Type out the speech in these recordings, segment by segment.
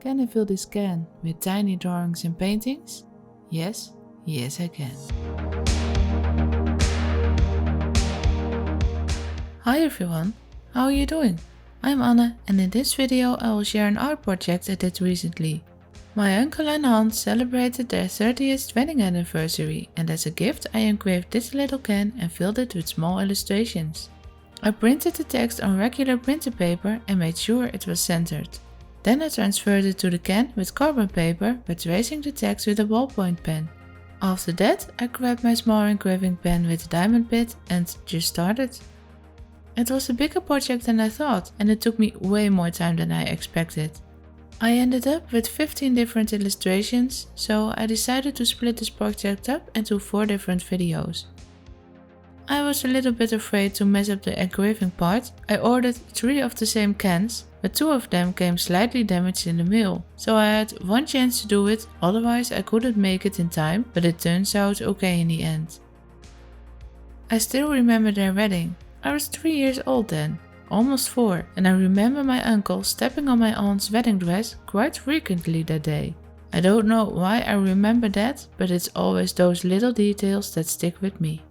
Can I fill this can with tiny drawings and paintings? Yes, yes I can. Hi everyone, how are you doing? I'm Anne and in this video I will share an art project I did recently. My uncle and aunt celebrated their 30th wedding anniversary and as a gift I engraved this little can and filled it with small illustrations. I printed the text on regular printer paper and made sure it was centered. Then I transferred it to the can with carbon paper by tracing the text with a ballpoint pen. After that I grabbed my small engraving pen with a diamond bit and just started. It was a bigger project than I thought and it took me way more time than I expected. I ended up with 15 different illustrations, so I decided to split this project up into 4 different videos. I was a little bit afraid to mess up the engraving part. I ordered 3 of the same cans, but 2 of them came slightly damaged in the mail, so I had one chance to do it, otherwise I couldn't make it in time, but it turns out okay in the end. I still remember their wedding. I was 3 years old then, almost 4, and I remember my uncle stepping on my aunt's wedding dress quite frequently that day. I don't know why I remember that, but it's always those little details that stick with me.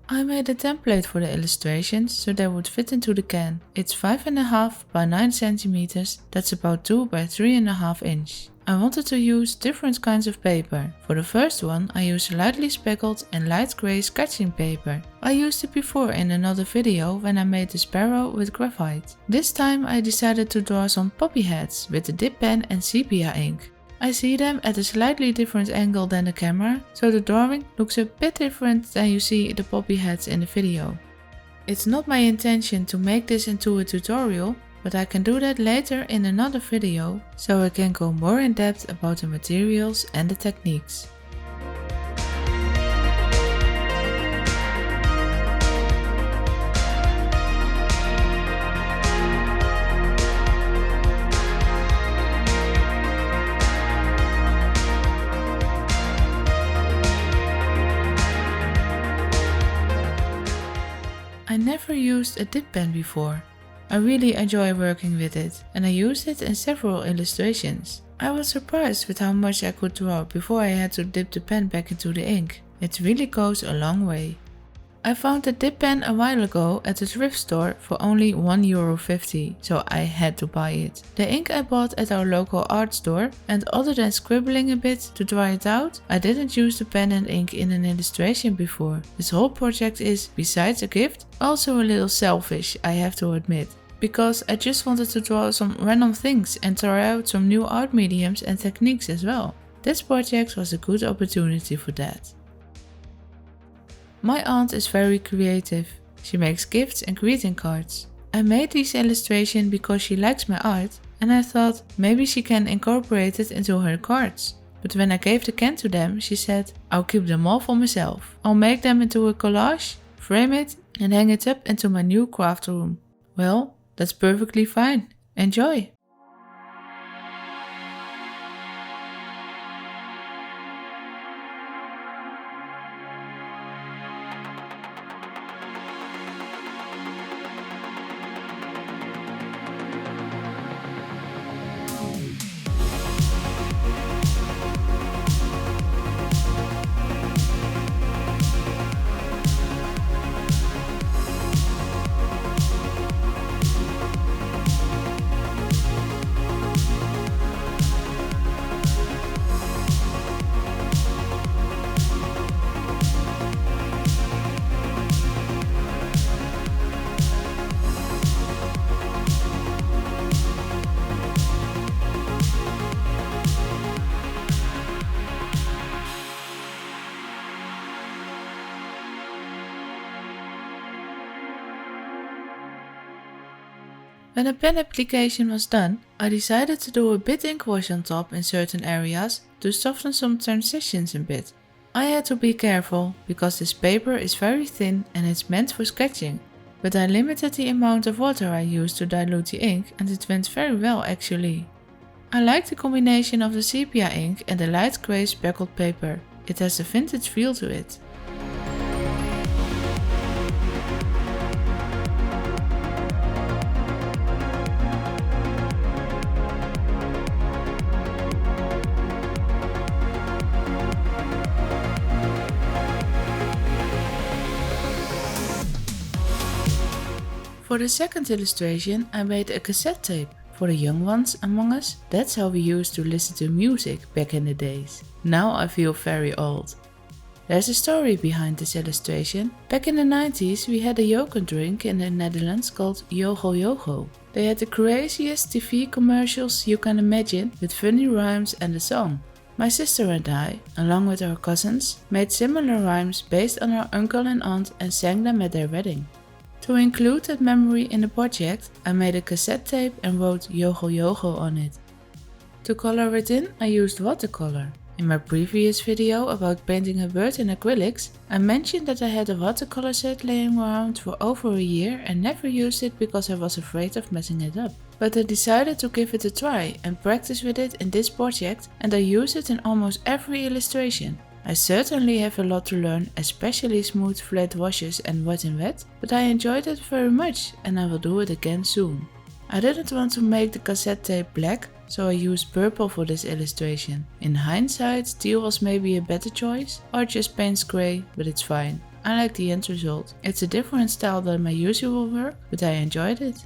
I made a template for the illustrations so they would fit into the can. It's 5.5 by 9 cm, that's about 2 by 3.5 inch. I wanted to use different kinds of paper. For the first one I used lightly speckled and light grey sketching paper. I used it before in another video when I made the sparrow with graphite. This time I decided to draw some poppy heads with the dip pen and sepia ink. I see them at a slightly different angle than the camera, so the drawing looks a bit different than you see the poppy heads in the video. It's not my intention to make this into a tutorial, but I can do that later in another video, so I can go more in depth about the materials and the techniques. I never used a dip pen before. I really enjoy working with it and I used it in several illustrations. I was surprised with how much I could draw before I had to dip the pen back into the ink. It really goes a long way. I found the dip pen a while ago at a thrift store for only €1.50, so I had to buy it. The ink I bought at our local art store, and other than scribbling a bit to dry it out, I didn't use the pen and ink in an illustration before. This whole project is, besides a gift, also a little selfish, I have to admit. Because I just wanted to draw some random things and try out some new art mediums and techniques as well. This project was a good opportunity for that. My aunt is very creative. She makes gifts and greeting cards. I made these illustrations because she likes my art and I thought maybe she can incorporate it into her cards. But when I gave the can to them, she said, "I'll keep them all for myself. I'll make them into a collage, frame it and hang it up into my new craft room." Well, that's perfectly fine. Enjoy! When the pen application was done, I decided to do a bit ink wash on top in certain areas to soften some transitions a bit. I had to be careful because this paper is very thin and it's meant for sketching, but I limited the amount of water I used to dilute the ink and it went very well actually. I like the combination of the sepia ink and the light grey speckled paper. It has a vintage feel to it. For the second illustration, I made a cassette tape. For the young ones among us, that's how we used to listen to music back in the days. Now I feel very old. There's a story behind this illustration. Back in the 90s we had a yogurt drink in the Netherlands called Yogo Yogo. They had the craziest TV commercials you can imagine with funny rhymes and a song. My sister and I, along with our cousins, made similar rhymes based on our uncle and aunt and sang them at their wedding. To include that memory in the project, I made a cassette tape and wrote Yogo Yogo on it. To color it in, I used watercolor. In my previous video about painting a bird in acrylics, I mentioned that I had a watercolor set laying around for over a year and never used it because I was afraid of messing it up. But I decided to give it a try and practice with it in this project, and I use it in almost every illustration. I certainly have a lot to learn, especially smooth flat washes and wet in wet, but I enjoyed it very much and I will do it again soon. I didn't want to make the cassette tape black, so I used purple for this illustration. In hindsight, teal was maybe a better choice, or just paints grey, but it's fine. I like the end result. It's a different style than my usual work, but I enjoyed it.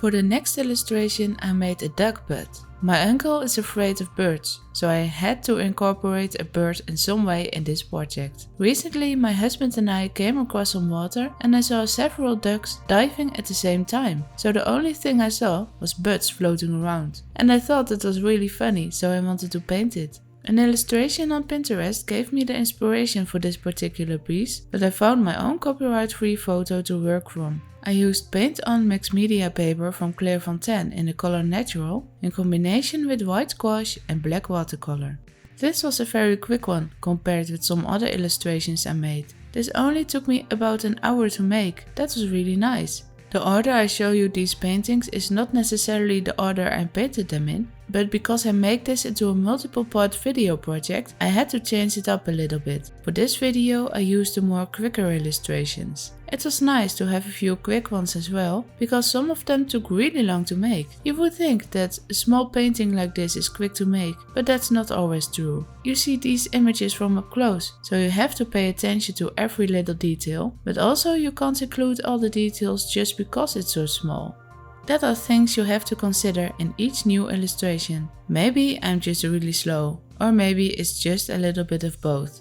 For the next illustration I made a duck butt. My uncle is afraid of birds, so I had to incorporate a bird in some way in this project. Recently my husband and I came across some water and I saw several ducks diving at the same time, so the only thing I saw was butts floating around. And I thought it was really funny, so I wanted to paint it. An illustration on Pinterest gave me the inspiration for this particular piece, but I found my own copyright-free photo to work from. I used paint-on mixed media paper from Clairefontaine in the color Naturel in combination with white gouache and black watercolor. This was a very quick one compared with some other illustrations I made. This only took me about an hour to make. That was really nice. The order I show you these paintings is not necessarily the order I painted them in, but because I make this into a multiple part video project, I had to change it up a little bit. For this video I used the more quicker illustrations. It was nice to have a few quick ones as well, because some of them took really long to make. You would think that a small painting like this is quick to make, but that's not always true. You see these images from up close, so you have to pay attention to every little detail, but also you can't include all the details just because it's so small. That are things you have to consider in each new illustration. Maybe I'm just really slow, or maybe it's just a little bit of both.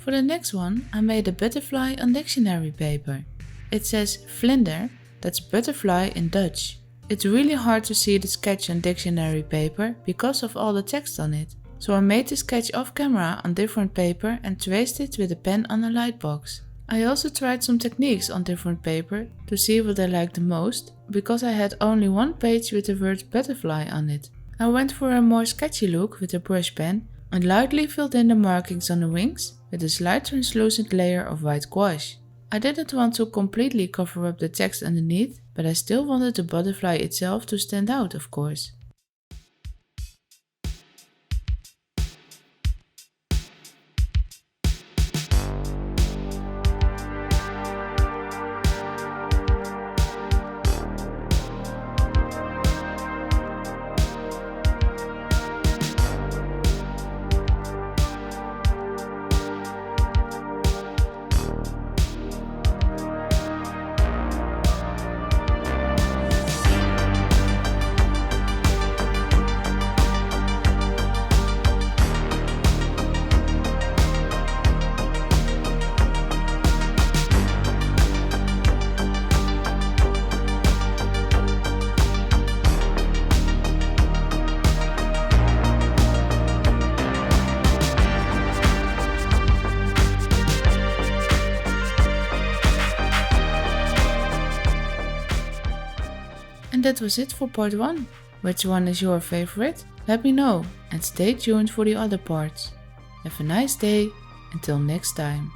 For the next one, I made a butterfly on dictionary paper. It says vlinder, that's butterfly in Dutch. It's really hard to see the sketch on dictionary paper because of all the text on it. So I made the sketch off camera on different paper and traced it with a pen on a light box. I also tried some techniques on different paper to see what I liked the most, because I had only one page with the word butterfly on it. I went for a more sketchy look with a brush pen and lightly filled in the markings on the wings with a slight translucent layer of white gouache. I didn't want to completely cover up the text underneath, but I still wanted the butterfly itself to stand out, of course. And that was it for part 1. Which one is your favorite? Let me know and stay tuned for the other parts. Have a nice day, until next time.